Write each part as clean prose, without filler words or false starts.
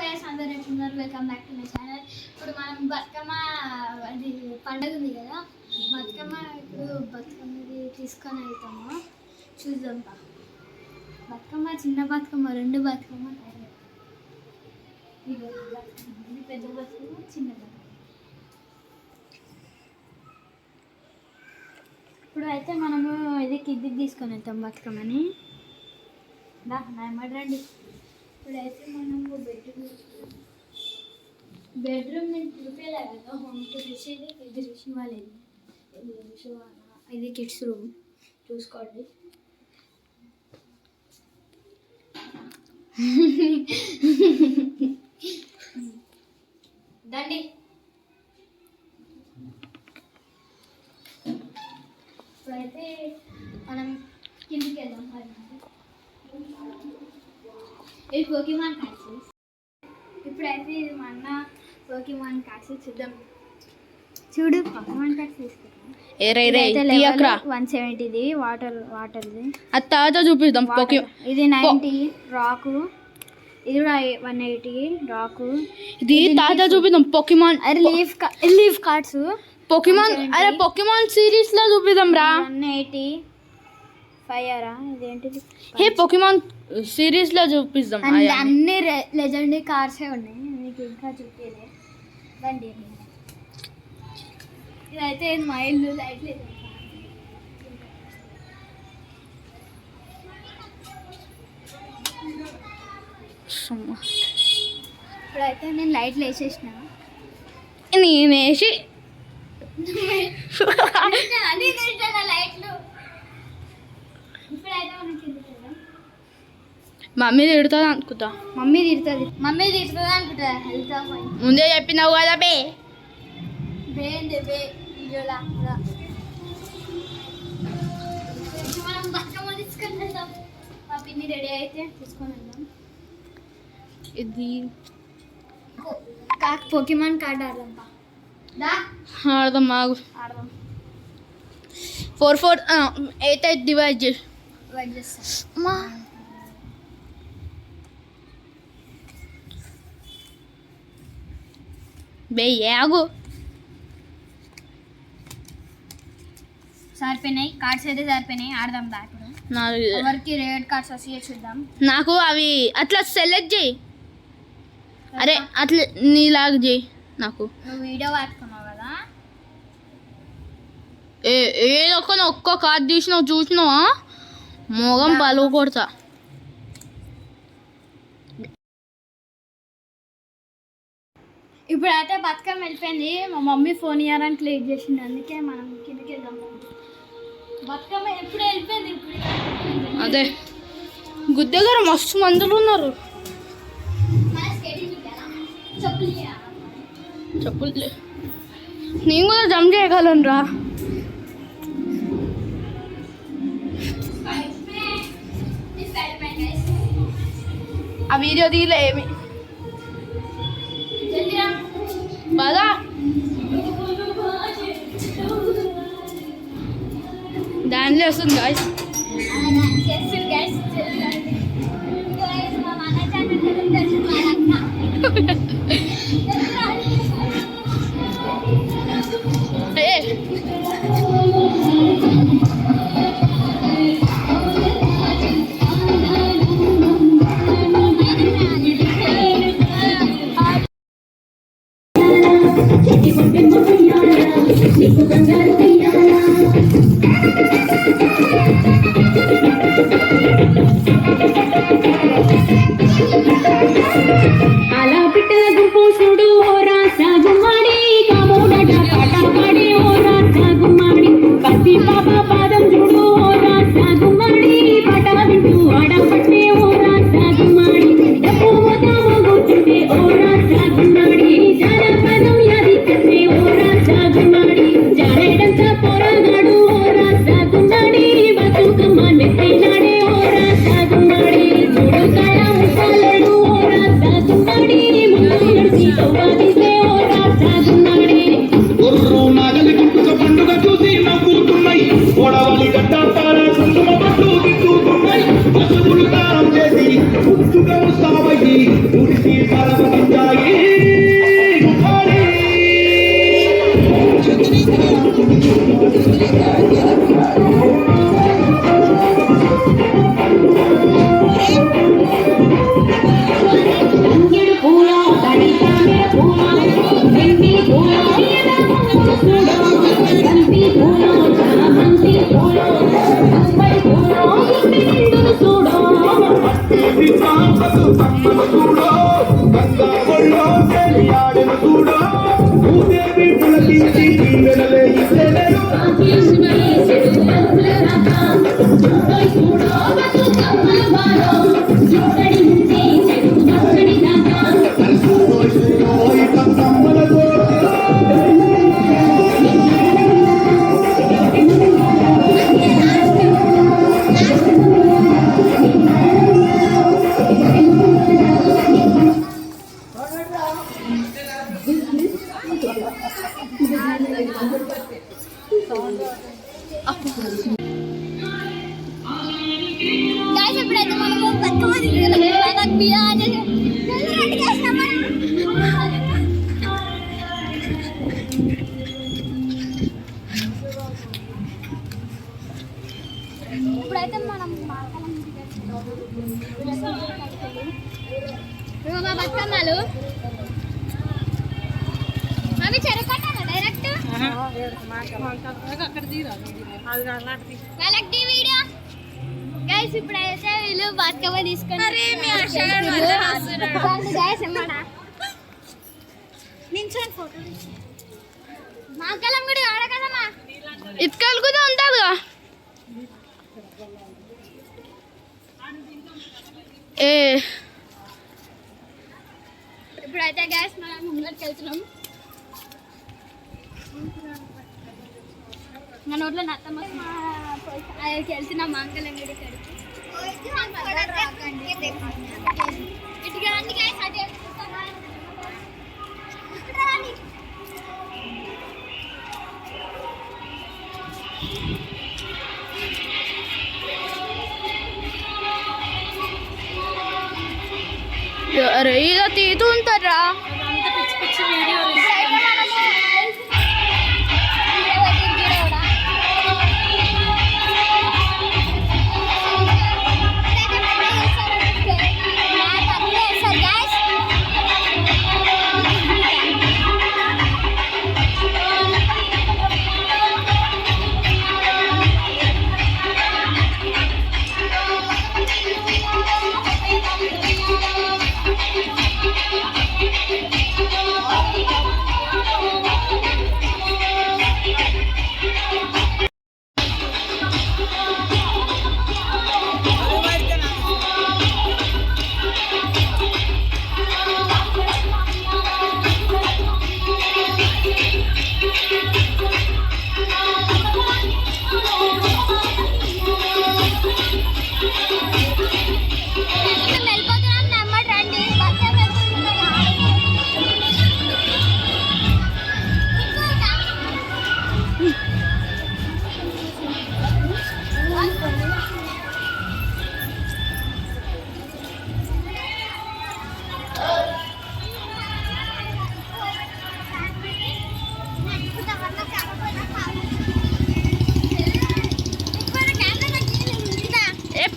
Guys అందరూ ఎట్లున్నారు? Welcome back to my channel. ఇప్పుడు మనం బతుకమ్మ అది పండుగ ఉంది కదా, బతుకమ్మది తీసుకొని వెళ్తాము. చూద్దాం. బతుకమ్మ చిన్న బతుకమ్మ రెండు బతుకమ్మ ఇది పెద్ద బతుకమ్మ చిన్న బతుకమ్మ. ఇప్పుడు అయితే మనము ఇది కిందికి తీసుకొని వెళ్తాం బతుకమ్మని. రండి. ఇప్పుడైతే మనము బెడ్రూమ్ నేను చూపేలా కదా, హోమ్ టు రిషిది ఇది రిషి వాళ్ళది, ఇది కిడ్స్ రూమ్ చూసుకోండి. దండి ఇప్పుడైతే మనం కిందికి వెళ్దాం. ఇది పోకీమాన్ క్యాసెస్. ఇప్పుడైతే ఇది మా అన్న పోకీమాన్ క్యాసెస్ చూద్దాం. చూడు పోకీమాన్ క్యాసెస్ తీసుకుంటాం. 170 వాటర్ది అది తాజ చూపిద్దాం. ఇది 90 రాకు, ఇది కూడా 180 రాకు. ఇది తాజా చూపిద్దాం. పోకీమాన్ అరే లీఫ్ కార్డ్స్ పోకీమాన్. అరే పోకీమాన్ సిరీస్ లో చూపిద్దాం రా. 185 ఇదేంటిది? హే పోకీమాన్ సిరీస్ లో చూపిద్దాం. అన్ని లెజెండరీ కార్డ్సే ఉన్నాయి, మీకు ఇంకా చూపించలే. రండి. ఇదైతే మా ఇల్లు. లైట్లు ఇప్పుడైతే నేను లైట్లు వేసేసిన. నేనేసి లైట్లు. ఇప్పుడైతే మనకి మమ్మీ తిడుతుంది అనుకుంటా. మమ్మీ తిడుతుంది అనుకుంటా. ముందే చెప్పినావు కదా బే. మనం బతుకమ్మ తీసుకొని వెళ్దాం. మా పిన్ని రెడీ అయితే తీసుకొని వెళ్దాం. ఇది పోకీమాన్ కార్డ్ ఆడదాం. ఆడదాం. మాకు 4 8 డివైడ్ చేస్తా. బే ఆగు. సరిపోయినాయి కార్డ్స్, అయితే సరిపోయినాయి. ఆడదాం దా. ఇప్పుడు ఎవరికి రేడ్ కార్డ్స్ వస్తాయో చూద్దాం. నాకు అవి అట్లా సెలెక్ట్ చేయి. అరే అట్లా నీలాగా చేయి. నాకు నువ్వు వీడియో పట్టుకున్నావు కదా, ఒక్క కార్డ్ చూసినావా మోగం పలువు కొడతా. ఇప్పుడైతే బతుకమ్మ వెళ్ళిపోయింది. మా మమ్మీ ఫోన్ ఇవ్వడానికి లేట్ చేసింది, అందుకే మనం కిందకి వెళ్దాం. బతుకమ్మ ఎప్పుడు వెళ్ళిపోయింది. అదే గుద్దే గారు మస్తు మందులు ఉన్నారు. చెప్పులు నేను కూడా జంప్ చేయగలను రా. ఆ వీడియో తీయలే ఏమి బాగా. దానిలో వస్తుంది గాయస్. అలా పిట్టల గుంపు చూడు ఓ రాసా గుమ్మడి, కాబోడట పాట పాడే ఓ రాసా గుమ్మడి, పసి పాప పాదం చూడు ఓ రాసా గుమ్మడి, పాట వింటూ ఆడపట్టే ఓ రాసా గుమ్మడి, డప్పు మోతాము గుర్తుంటే ఓ రాసా గుమ్మడి, జానపదం యాది చేసే ఓ రాసా గుమ్మడి, జానేడంత పోరాగాడు ఓ రాసా గుమ్మడి, బతుకమ్మ నెత్తినాడే ఓ రాసా గుమ్మడి, మూడు కాళ్ళ ముసలడు ఓ రాసా గుమ్మడి, ముందు నడిచి గంగా ఒళ్ళో తెలియాడెను చూడో భూదేవి పులకించి దీవెనలే ఇచ్చెను Guys, ఇప్పుడైతే మనము బతుకమ్మ తిరుగుతున్నాం. నాకు బిర్యానీ రండి guys, ఇప్పుడైతే మనం మాకలం మా బతుకమ్మలు అవి చెరుకట్టాను డైరెక్ట్ వాళ్ళకి వీడియో గైస్ ఇప్పుడైతే వీళ్ళు బతుకమ్మ తీసుకొని గైస్ ఏమన్నా నించొని ఫోటో మాకలం కూడా ఆడ కదమ్మా ఇటుకలు కూడా ఉంటుందిగా ఏ ఇప్పుడైతే గ్యాస్ మనం ముందరికి వెళ్తున్నాం మన ఊర్లో నత్తమ్మ అక్కడికి వెళ్తున్నాం మాంకలం గుడి కాడికి ఇటు రండి గ్యాస్ అటు రండి అరే ఇలా తీతుంటారా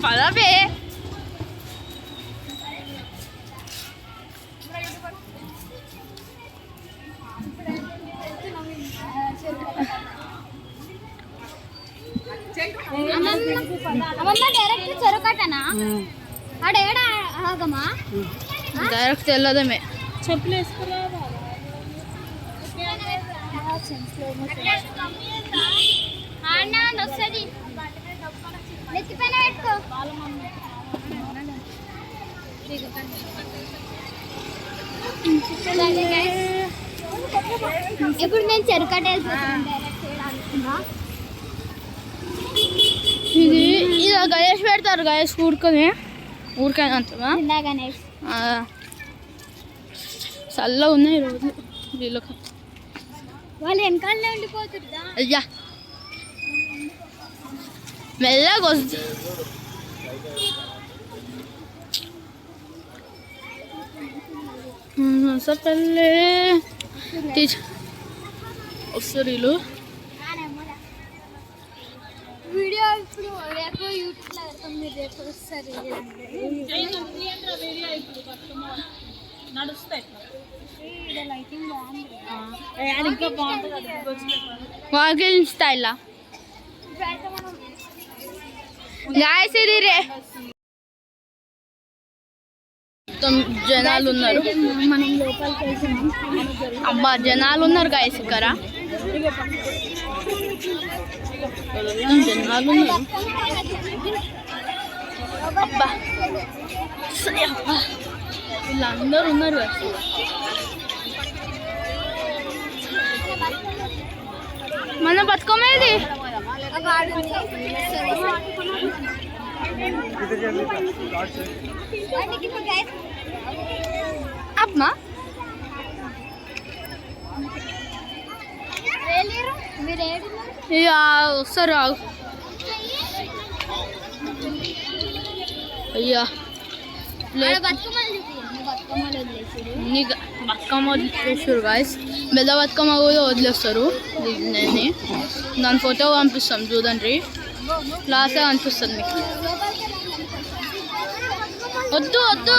పదవే అమ్మమ్మ డైరెక్ట్ చెరుకట్టనా ఆడేడా ఆగమా డైరెక్ట్ వెళ్ళదమే చెప్పులు వేసుకురా అన్న వస్తుంది నెత్తిపైన పెట్టుకో ఇప్పుడు నేను చెరుకట్ట వెళ్ళిపోతున్నాను డైరెక్ట్ ఇది ఇలా గణేష్ పెడతారు గణేష్ ఊరుకొని ఊరికైనా అంతగా గణేష్ చల్ల ఉన్నాయి రోజు వీళ్ళకి వాళ్ళు వెనకాలనే ఉండిపోతుందా అయ్యా మెల్లగా వస్తుంది పల్లె వస్తారు వీళ్ళు వీడియో ఇప్పుడు రేపు యూట్యూబ్లో పెడతాం మీరు రేపు వస్తారు నడుస్తాయి లైటింగ్ బాగుంది ఇంకా బాగుంటుంది వాకింగ్ స్టైలా గాయస్ ఇది రే మొత్తం జనాలు ఉన్నారు. మనం లోపలికి వెళ్తున్నాం. అబ్బా జనాలు ఉన్నారు గైస్ ఇక్కడ. మొత్తం జనాలు ఉన్నారు. అబ్బా సరే అబ్బా వీళ్ళందరూ ఉన్నారు guys. మన బతుకమ్మేది అమ్మా ఇక వస్తారు అయ్యా నీకు బతుకమ్మ వదిలేసారు గాయస్. పెద్ద బతుకమ్మ కూడా వదిలేస్తారు. నేను దాని ఫోటో పంపిస్తాం చూడండి. లాస్ట్గా అనిపిస్తుంది మీకు. వద్దు వద్దు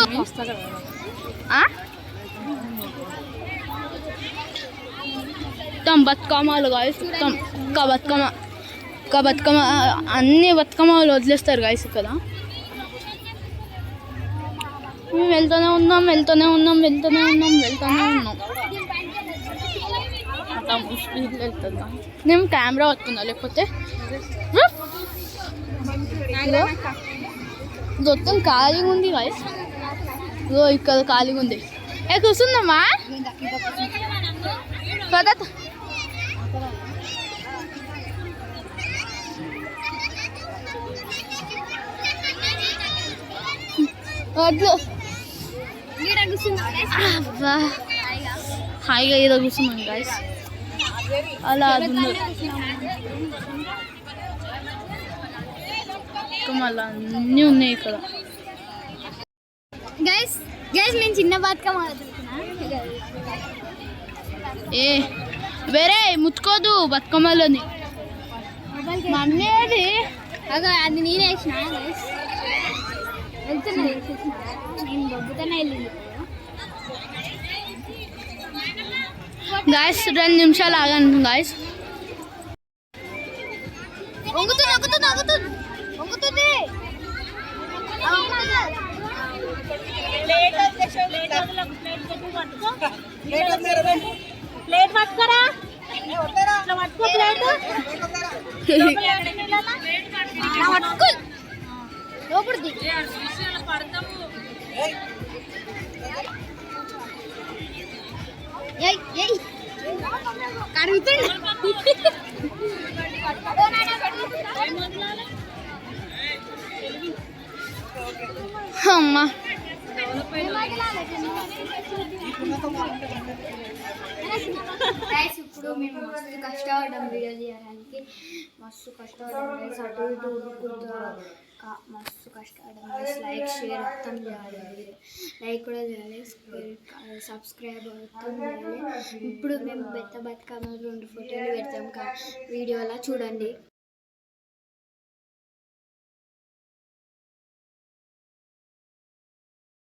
మొత్తం బతుకమ్మలు గాయస్. మొత్తం ఒక్క బతుకమ్మ అన్ని బతుకమ్మలు వదిలేస్తారు గాయస్ ఇక్కడ. మేము వెళ్తూనే ఉన్నాం. అట్లా స్పీడ్లో వెళ్తుందా. నేను కెమెరా పట్టుకున్నా లేకపోతే మొత్తం ఖాళీగా ఉంది గాయస్. ఇక్కడ ఖాళీగా ఉంది. కూర్చుందమ్మా కదా. వద్దు హాయిగా ఏదో కూర్చున్నాం గాయస్. అలా అది మళ్ళీ అన్నీ ఉన్నాయి ఇక్కడ. గైస్ నేను చిన్న బతుకమ్మ ఏ వేరే ముట్టుకోదు బతుకమ్మలోని. మమ్మీది అది నేనే వేసిన వెళ్తున్నా. నేను బొబ్బుతోనే వెళ్ళింది. గాయస్ 2 నిమిషాలు ఆగండి గాయస్. ప్లేట్ పట్టుకోరా పట్టుకో ప్లేట్ లోపలిది కడుగుతుంది. అమ్మా ఇప్పుడు మేము మస్తు కష్టపడ్డాం వీడియో తీయడానికి. మస్తు కష్టపడ్డాం గైస్. అటు ఇటు ఉడుకుంటా మస్తు కష్టపడ్డాం గైస్. లైక్ షేర్ మొత్తం చేయాలి. లైక్ కూడా చేయాలి. సబ్స్క్రైబ్ మొత్తం చేయాలి. ఇప్పుడు మేము బతుకమ్మ 2 ఫోటోలు పెడతాం వీడియోలో చూడండి.